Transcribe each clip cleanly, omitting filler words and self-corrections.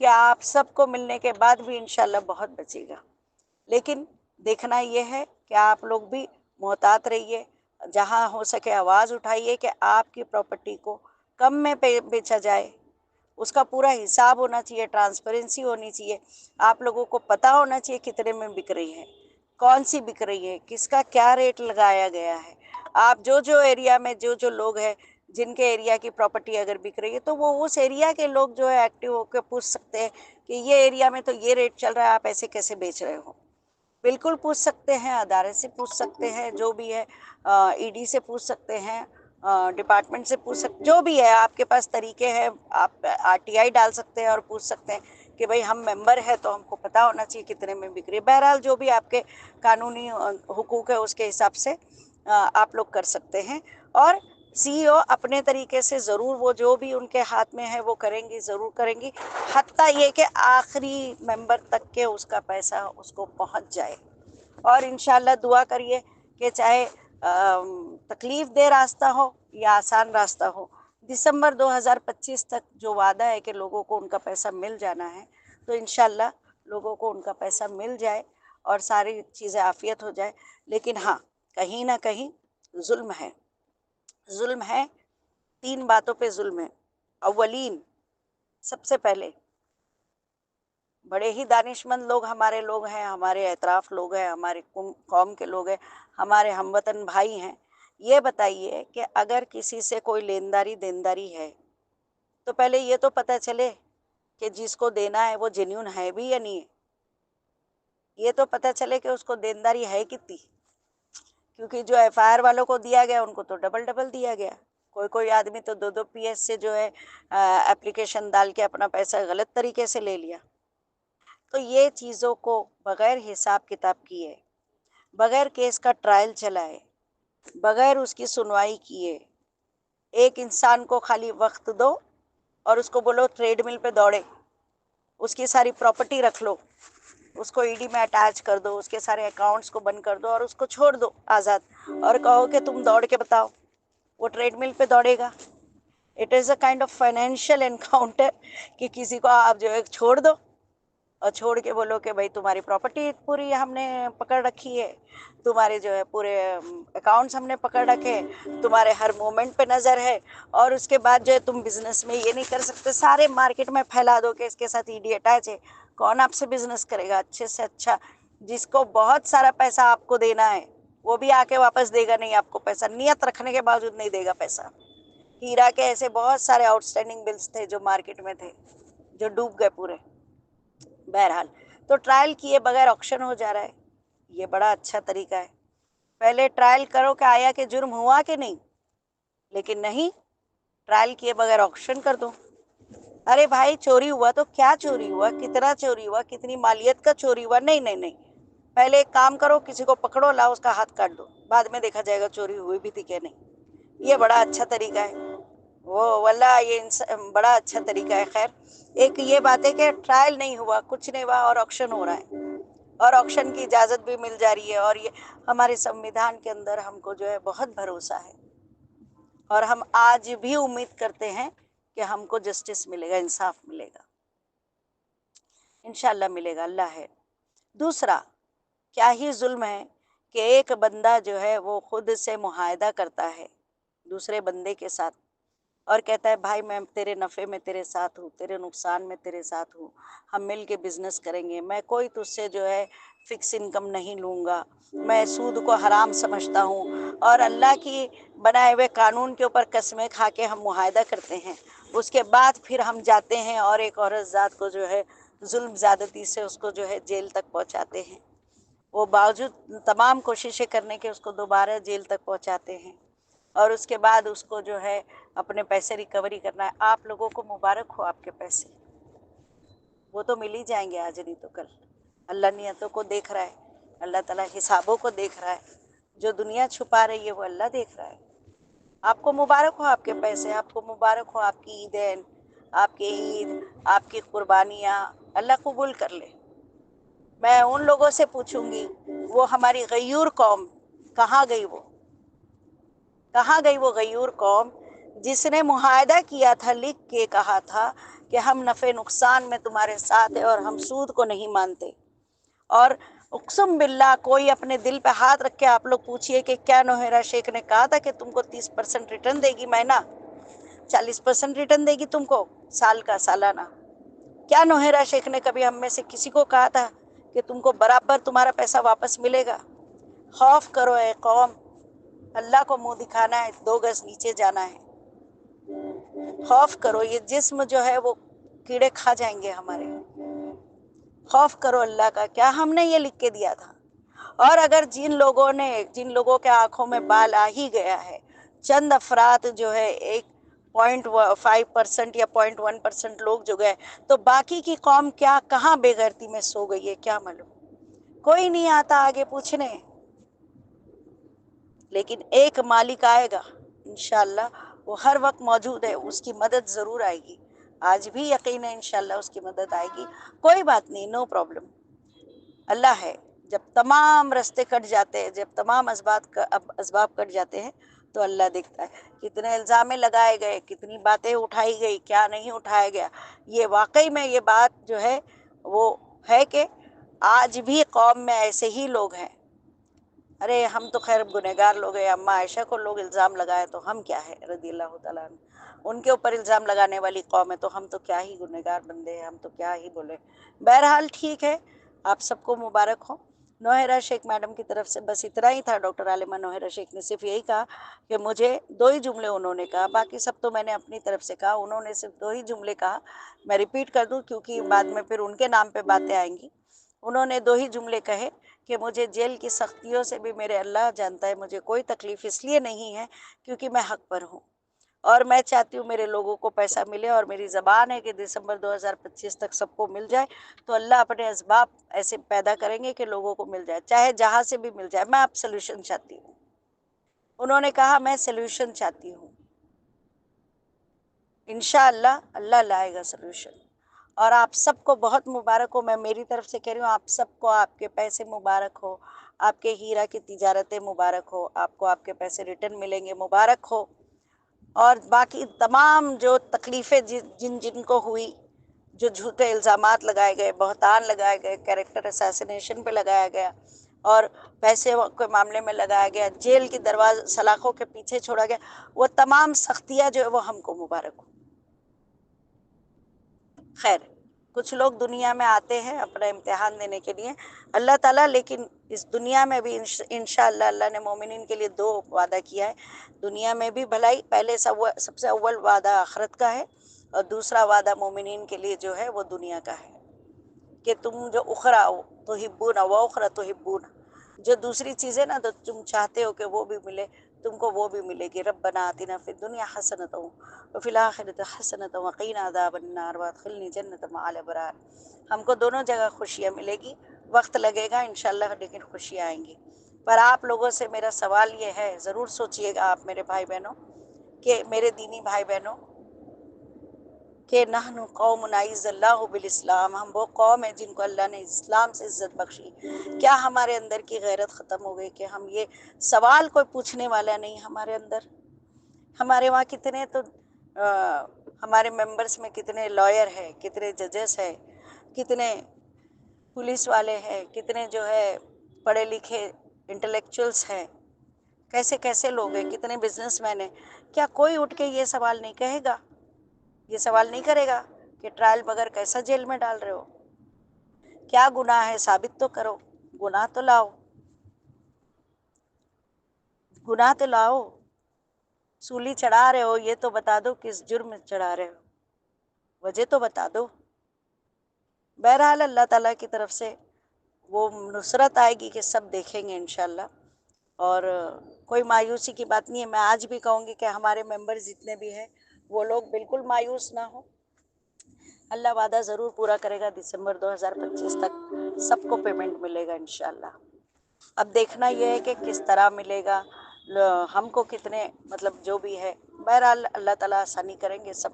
کہ آپ سب کو ملنے کے بعد بھی انشاءاللہ بہت بچے گا، لیکن دیکھنا یہ ہے کہ آپ لوگ بھی محتاط رہیے، جہاں ہو سکے آواز اٹھائیے کہ آپ کی پراپرٹی کو کم میں بیچا جائے، اس کا پورا حساب ہونا چاہیے، ٹرانسپیرنسی ہونی چاہیے، آپ لوگوں کو پتہ ہونا چاہیے کتنے میں بک رہی ہے، کون سی بک رہی ہے، کس کا کیا ریٹ لگایا گیا ہے۔ آپ جو ایریا میں جو لوگ ہیں جن کے ایریا کی پراپرٹی اگر بک رہی ہے تو وہ اس ایریا کے لوگ جو ہے ایکٹیو ہو کے پوچھ سکتے ہیں کہ یہ ایریا میں تو یہ ریٹ چل رہا ہے، آپ ایسے کیسے بیچ رہے ہو۔ بالکل پوچھ سکتے ہیں، عدالت سے پوچھ سکتے ہیں، جو بھی ہے ای ڈی سے پوچھ سکتے ہیں، ڈپارٹمنٹ سے پوچھ سکتے، جو بھی ہے آپ کے پاس طریقے ہیں، آپ آر ٹی آئی ڈال سکتے ہیں اور پوچھ سکتے ہیں کہ بھئی ہم ممبر ہے تو ہم کو پتہ ہونا چاہیے کتنے میں بک رہی ہے۔ بہرحال جو بھی آپ کے قانونی حقوق ہے اس کے حساب سے آپ لوگ کر سکتے ہیں، اور سی او اپنے طریقے سے ضرور وہ جو بھی ان کے ہاتھ میں ہے وہ کریں گی، ضرور کریں گی، حتیٰ یہ کہ آخری ممبر تک کے اس کا پیسہ اس کو پہنچ جائے۔ اور انشاءاللہ دعا کریے کہ چاہے تکلیف دہ راستہ ہو یا آسان راستہ ہو، دسمبر 2025 تک جو وعدہ ہے کہ لوگوں کو ان کا پیسہ مل جانا ہے، تو انشاءاللہ لوگوں کو ان کا پیسہ مل جائے اور ساری چیزیں عافیت ہو جائے۔ لیکن ہاں، کہیں نہ کہیں ظلم ہے، ظلم ہے، 3 باتوں پہ ظلم ہے۔ اولین، سب سے پہلے بڑے ہی دانش مند لوگ ہیں، ہمارے اطراف لوگ ہیں، ہمارے قوم کے لوگ ہیں، ہمارے ہم وطن بھائی ہیں، یہ بتائیے کہ اگر کسی سے کوئی دینداری ہے تو پہلے یہ تو پتہ چلے کہ جس کو دینا ہے وہ جینیون ہے بھی یا نہیں ہے، یہ تو پتہ چلے کہ اس کو دینداری ہے کتنی، کیونکہ جو ایف آئی آر والوں کو دیا گیا ان کو تو ڈبل دیا گیا، کوئی آدمی تو 2 پی ایس سے جو ہے اپلیکیشن ڈال کے اپنا پیسہ غلط طریقے سے لے لیا۔ تو یہ چیزوں کو بغیر حساب کتاب کیے، بغیر کیس کا ٹرائل چلائے، بغیر اس کی سنوائی کیے، ایک انسان کو خالی وقت دو اور اس کو بولو ٹریڈ مل پہ دوڑے، اس کی ساری پراپرٹی رکھ لو، اس کو ای ڈی میں اٹیچ کر دو، اس کے سارے اکاؤنٹس کو بند کر دو اور اس کو چھوڑ دو آزاد، اور کہو کہ تم دوڑ کے بتاؤ، وہ ٹریڈ مل پہ دوڑے گا۔ It is a kind of financial encounter کہ کسی کو آپ جو ہے چھوڑ دو اور چھوڑ کے بولو کہ بھائی تمہاری پراپرٹی پوری ہم نے پکڑ رکھی ہے، تمہارے جو ہے پورے اکاؤنٹس ہم نے پکڑ رکھے، تمہارے ہر مومنٹ پہ نظر ہے، اور اس کے بعد جو ہے تم بزنس میں یہ نہیں کر سکتے، سارے مارکیٹ میں پھیلا دو کہ اس کے ساتھ ای ڈی اٹیچ ہے۔ کون آپ سے بزنس کرے گا؟ اچھے سے اچھا جس کو بہت سارا پیسہ آپ کو دینا ہے وہ بھی آ کے واپس دے گا نہیں آپ کو پیسہ، نیت رکھنے کے باوجود نہیں دے گا پیسہ۔ ہیرا کے ایسے بہت سارے آؤٹ اسٹینڈنگ بلز تھے جو مارکیٹ میں تھے، جو ڈوب گئے پورے۔ بہرحال تو ٹرائل کیے بغیر آکشن ہو جا رہا ہے، یہ بڑا اچھا طریقہ ہے۔ پہلے ٹرائل کرو کہ آیا کہ جرم ہوا کہ نہیں، لیکن نہیں، ٹرائل کیے بغیر آکشن کر دو۔ ارے بھائی چوری ہوا تو کیا چوری ہوا، کتنا چوری ہوا، کتنی مالیت کا چوری ہوا، نہیں، پہلے ایک کام کرو، کسی کو پکڑو، لاؤ اس کا ہاتھ کاٹ دو، بعد میں دیکھا جائے گا چوری ہوئی بھی تھی کہ نہیں۔ یہ بڑا اچھا طریقہ ہے، واللہ یہ بڑا اچھا طریقہ ہے۔ خیر، ایک یہ بات ہے کہ ٹرائل نہیں ہوا، کچھ نہیں ہوا اور آکشن ہو رہا ہے، اور آکشن کی اجازت بھی مل جا رہی ہے، اور یہ ہمارے سنویدھان کے اندر ہم کو جو ہے بہت بھروسہ ہے، اور ہم آج بھی امید کرتے ہیں کہ ہم کو جسٹس ملے گا، انصاف ملے گا، انشاءاللہ ملے گا، اللہ ہے۔ دوسرا، کیا ہی ظلم ہے کہ ایک بندہ جو ہے وہ خود سے معاہدہ کرتا ہے دوسرے بندے کے ساتھ اور کہتا ہے بھائی میں تیرے نفع میں تیرے ساتھ ہوں، تیرے نقصان میں تیرے ساتھ ہوں، ہم مل کے بزنس کریں گے، میں کوئی تجھ سے جو ہے فکس انکم نہیں لوں گا، میں سود کو حرام سمجھتا ہوں، اور اللہ کی بنائے ہوئے قانون کے اوپر قسمیں کھا کے ہم معاہدہ کرتے ہیں، اس کے بعد پھر ہم جاتے ہیں اور ایک عورت ذات کو جو ہے ظلم زیادتی سے اس کو جو ہے جیل تک پہنچاتے ہیں، وہ باوجود تمام کوششیں کرنے کے اس کو دوبارہ جیل تک پہنچاتے ہیں، اور اس کے بعد اس کو جو ہے اپنے پیسے ریکوری کرنا ہے۔ آپ لوگوں کو مبارک ہو، آپ کے پیسے وہ تو مل ہی جائیں گے آج نہیں تو کل، اللہ نیتوں کو دیکھ رہا ہے، اللہ تعالیٰ حسابوں کو دیکھ رہا ہے، جو دنیا چھپا رہی ہے وہ اللہ دیکھ رہا ہے۔ آپ کو مبارک ہو آپ کے پیسے، آپ کو مبارک ہو آپ کی عیدین، آپ کی عید، آپ کی قربانیاں، اللہ قبول کر لے۔ میں ان لوگوں سے پوچھوں گی، وہ ہماری غیور قوم کہاں گئی؟ کہاں گئی وہ غیور قوم جس نے معاہدہ کیا تھا، لکھ کے کہا تھا کہ ہم نفع نقصان میں تمہارے ساتھ ہیں اور ہم سود کو نہیں مانتے۔ اور اقسم باللہ کوئی اپنے دل پہ ہاتھ رکھ کے آپ لوگ پوچھئے کہ کیا نوہیرا شیخ نے کہا تھا کہ تم کو 30% ریٹرن دے گی مہینہ، 40% ریٹرن دے گی تم کو سال کا سالانہ؟ کیا نوہیرا شیخ نے کبھی ہم میں سے کسی کو کہا تھا کہ تم کو برابر تمہارا پیسہ واپس ملے گا؟ خوف کرو اے قوم، اللہ کو منہ دکھانا ہے، 2 گز نیچے جانا ہے۔ خوف کرو، یہ جسم جو ہے وہ کیڑے کھا جائیں گے ہمارے۔ خوف کرو اللہ کا، کیا ہم نے یہ لکھ کے دیا تھا؟ اور اگر جن لوگوں کے آنکھوں میں بال آ ہی گیا ہے، چند افراد جو ہے 1.5% یا 0.1% لوگ جو گئے، تو باقی کی قوم کیا کہاں بے غیرتی میں سو گئی ہے کیا معلوم؟ کوئی نہیں آتا آگے پوچھنے، لیکن ایک مالک آئے گا انشاءاللہ، وہ ہر وقت موجود ہے، اس کی مدد ضرور آئے گی۔ آج بھی یقین ہے انشاءاللہ اس کی مدد آئے گی، کوئی بات نہیں، نو پرابلم۔ اللہ ہے، جب تمام رستے کٹ جاتے ہیں، جب تمام اسباب کٹ جاتے ہیں تو اللہ دیکھتا ہے کتنے الزامیں لگائے گئے، کتنی باتیں اٹھائی گئی، کیا نہیں اٹھایا گیا۔ یہ واقعی میں یہ بات جو ہے وہ ہے کہ آج بھی قوم میں ایسے ہی لوگ ہیں۔ ارے ہم تو خیر گنہگار لوگ ہیں، اما عائشہ کو لوگ الزام لگائے تو ہم کیا ہے رضی اللہ تعالیٰ عنہ، ان کے اوپر الزام لگانے والی قوم ہے تو ہم تو کیا ہی گنہگار بندے ہیں، ہم تو کیا ہی بولے۔ بہرحال ٹھیک ہے، آپ سب کو مبارک ہو۔ نوہیرا شیخ میڈم کی طرف سے بس اتنا ہی تھا۔ ڈاکٹر عالمہ نوہیرا شیخ نے صرف یہی کہا کہ مجھے 2 ہی جملے انہوں نے کہا، باقی سب تو میں نے اپنی طرف سے کہا، انہوں نے صرف 2 ہی جملے کہا۔ میں ریپیٹ کر دوں کیونکہ بعد میں پھر ان کے نام پہ باتیں آئیں گی۔ انہوں نے 2 ہی جملے کہے کہ مجھے جیل کی سختیوں سے بھی میرے اللہ جانتا ہے مجھے کوئی تکلیف اس لیے نہیں ہے کیونکہ میں حق پر ہوں، اور میں چاہتی ہوں میرے لوگوں کو پیسہ ملے، اور میری زبان ہے کہ دسمبر 2025 تک سب کو مل جائے، تو اللہ اپنے اسباب ایسے پیدا کریں گے کہ لوگوں کو مل جائے، چاہے جہاں سے بھی مل جائے۔ میں اب سلوشن چاہتی ہوں، انہوں نے کہا میں سلوشن چاہتی ہوں، انشاءاللہ اللہ لائے گا سلوشن۔ اور آپ سب کو بہت مبارک ہو، میں میری طرف سے کہہ رہی ہوں، آپ سب کو آپ کے پیسے مبارک ہو، آپ کے ہیرا کی تجارتیں مبارک ہو، آپ کو آپ کے پیسے ریٹرن ملیں گے، مبارک ہو۔ اور باقی تمام جو تکلیفیں جن کو ہوئی، جو جھوٹے الزامات لگائے گئے، بہتان لگائے گئے، کیریکٹر اسیسینیشن پہ لگایا گیا، اور پیسے کے معاملے میں لگایا گیا، جیل کی سلاخوں کے پیچھے چھوڑا گیا، وہ تمام سختیاں جو ہے وہ ہم کو مبارک ہو۔ خیر، کچھ لوگ دنیا میں آتے ہیں اپنا امتحان دینے کے لیے، اللہ تعالیٰ لیکن اس دنیا میں بھی انشاءاللہ اللہ نے مومنین کے لیے 2 وعدہ کیا ہے، دنیا میں بھی بھلائی، پہلے سب سے اول وعدہ آخرت کا ہے، اور دوسرا وعدہ مومنین کے لیے جو ہے وہ دنیا کا ہے، کہ تم جو اخرا تو ہبون و اخرا تو ہبون، جو دوسری چیزیں نا تو تم چاہتے ہو کہ وہ بھی ملے تم کو، وہ بھی ملے گی۔ ربنا آتنا فی الدنیا حسنۃ وفی الآخرۃ حسنۃ وقنا عذاب النار وادخلنی جنۃ مع الابرار۔ ہم کو دونوں جگہ خوشیاں ملے گی، وقت لگے گا انشاءاللہ لیکن خوشیاں آئیں گی۔ پر آپ لوگوں سے میرا سوال یہ ہے، ضرور سوچئے گا آپ میرے بھائی بہنوں، کہ میرے دینی بھائی بہنوں، کہ نحن قوم اعز اللہ بالاسلام، ہم وہ قوم ہیں جن کو اللہ نے اسلام سے عزت بخشی۔ کیا ہمارے اندر کی غیرت ختم ہو گئی کہ ہم یہ سوال کوئی پوچھنے والا نہیں ہمارے اندر؟ ہمارے وہاں کتنے تو ہمارے ممبرس میں کتنے لائر ہیں، کتنے ججز ہیں، کتنے پولیس والے ہیں، کتنے جو ہے پڑھے لکھے انٹلیکچوئلس ہیں، کیسے کیسے لوگ ہیں، کتنے بزنس مین ہیں۔ کیا کوئی اٹھ کے یہ سوال نہیں کہے گا، یہ سوال نہیں کرے گا کہ ٹرائل بغیر کیسا جیل میں ڈال رہے ہو؟ کیا گناہ ہے ثابت تو کرو، گناہ تو لاؤ، گناہ تو لاؤ۔ سولی چڑھا رہے ہو یہ تو بتا دو کس جرم میں چڑھا رہے ہو، وجہ تو بتا دو۔ بہرحال اللہ تعالیٰ کی طرف سے وہ نصرت آئے گی کہ سب دیکھیں گے انشاءاللہ، اور کوئی مایوسی کی بات نہیں ہے۔ میں آج بھی کہوں گی کہ ہمارے ممبر جتنے بھی ہیں وہ لوگ بالکل مایوس نہ ہو، اللہ وعدہ ضرور پورا کرے گا، دسمبر 2025 تک سب کو پیمنٹ ملے گا انشاءاللہ۔ اب دیکھنا یہ ہے کہ کس طرح ملے گا، ہم کو کتنے، مطلب جو بھی ہے، بہرحال اللہ تعالیٰ آسانی کریں گے سب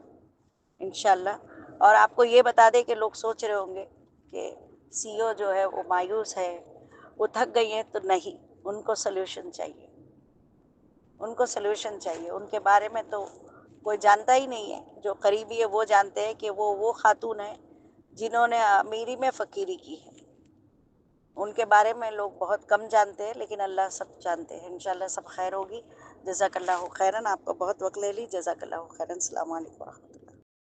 انشاءاللہ۔ اور آپ کو یہ بتا دے کہ لوگ سوچ رہے ہوں گے کہ سی او جو ہے وہ مایوس ہے، وہ تھک گئی ہیں، تو نہیں، ان کو سلوشن چاہیے، ان کو سلوشن چاہیے، ان کے بارے میں تو کوئی جانتا ہی نہیں ہے، جو قریبی ہے وہ جانتے ہیں کہ وہ خاتون ہیں جنہوں نے امیری میں فقیری کی ہے. ان کے بارے میں لوگ بہت کم جانتے ہیں، لیکن اللہ سب جانتے ہیں. انشاءاللہ سب خیر ہوگی. جزاک اللہ خیراً. آپ کا بہت وقت لے لی. جزاک اللہ خیراً. السلام علیکم ورحمۃ اللہ.